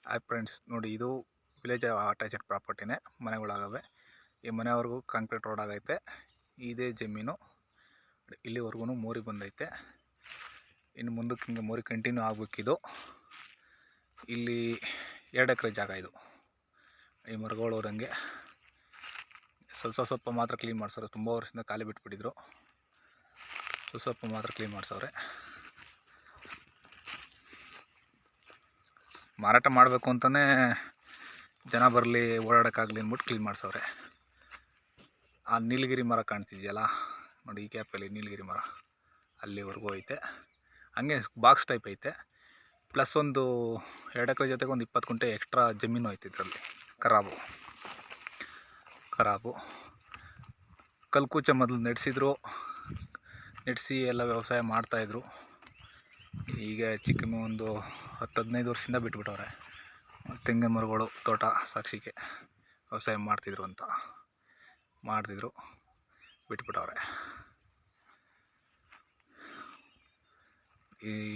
Hi friends, ನೋಡಿ ಇದು village attached ಪ್ರಾಪರ್ಟಿನೇ. ಮನೆಗಳಾಗವೆ. ಈ ಮನೆವರೆಗೂ ಕಾಂಕ್ರೀಟ್ ರೋಡ್ ಆಗೈತೆ. ಇದೇ ಜಮೀನು ಇಲ್ಲಿವರೆಗೂ ಮೋರಿ ಬಂದೈತೆ. ಇನ್ನು ಮುಂದಕ್ಕೆ ಹಿಂಗೆ ಮೋರಿ ಕಂಟಿನ್ಯೂ ಆಗಬೇಕಿದು. ಇಲ್ಲಿ 2 ಎಕರೆ ಜಾಗ ಇದು. ಈ ಮರಗಳು ಹೋದಂಗೆ ಸ್ವಲ್ಪ ಮಾತ್ರ ಕ್ಲೀನ್ ಮಾಡ್ಸೋರು. ತುಂಬ ವರ್ಷದಿಂದ ಖಾಲಿ ಬಿಟ್ಬಿಟ್ಟಿದ್ರು. ಸ್ವಲ್ಪ ಮಾತ್ರ ಕ್ಲೀನ್ ಮಾಡ್ಸವ್ರೆ. ಮಾರಾಟ ಮಾಡಬೇಕು ಅಂತಲೇ ಜನ ಬರಲಿ, ಓಡಾಡೋಕ್ಕಾಗಲಿ ಅಂದ್ಬಿಟ್ಟು ಕ್ಲೀನ್ ಮಾಡ್ಸವ್ರೆ. ಆ ನೀಲಗಿರಿ ಮರ ಕಾಣ್ತಿದೆಯಲ್ಲ ನೋಡಿ, ಈ ಗ್ಯಾಪಲ್ಲಿ ನೀಲಗಿರಿ ಮರ ಅಲ್ಲಿವರೆಗೂ ಐತೆ. ಹಂಗೆ ಬಾಕ್ಸ್ ಟೈಪ್ ಐತೆ. ಪ್ಲಸ್ ಒಂದು 2 ಎಕರೆ ಜೊತೆಗೆ ಒಂದು 20 ಗುಂಟೆ ಎಕ್ಸ್ಟ್ರಾ ಜಮೀನು ಐತೆ ಇದರಲ್ಲಿ. ಖರಾಬು ಕಲ್ಕುಚ ಮೊದಲು ನೆಡೆಸಿ ಎಲ್ಲ ವ್ಯವಸಾಯ ಮಾಡ್ತಾಯಿದ್ರು. ಈಗ ಚಿಕ್ಕನ ಒಂದು 10-15 ವರ್ಷದಿಂದ ಬಿಟ್ಬಿಟ್ಟವ್ರೆ. ತೆಂಗಿನ ಮರಗಳು ತೋಟ ಸಾಕ್ಷಿಗೆ ವ್ಯವಸಾಯ ಮಾಡ್ತಿದ್ರು ಬಿಟ್ಬಿಟ್ಟವ್ರೆ.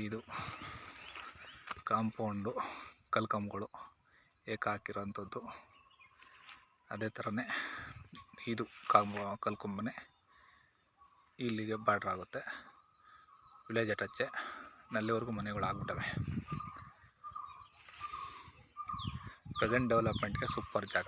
ಇದು ಕಾಂಪೌಂಡು ಕಲ್ಕಂಬಗಳು ಹಾಕಿರೋಂಥದ್ದು. ಅದೇ ಥರನೇ ಇದು ಕಲ್ಕೊಂಬನೆ ಇಲ್ಲಿಗೆ ಬಾರ್ಡ್ರ್ ಆಗುತ್ತೆ. ವಿಲೇಜ್ ಅಟ್ಯಾಚೆ. ನಲ್ಲಿವರೆಗೂ ಮನೆಗಳು ಆಗ್ಬಿಟ್ಟವೆ. ಪ್ರೆಸೆಂಟ್ ಡೆವಲಪ್ಮೆಂಟ್ಗೆ ಸೂಪರ್ ಜಾಗ.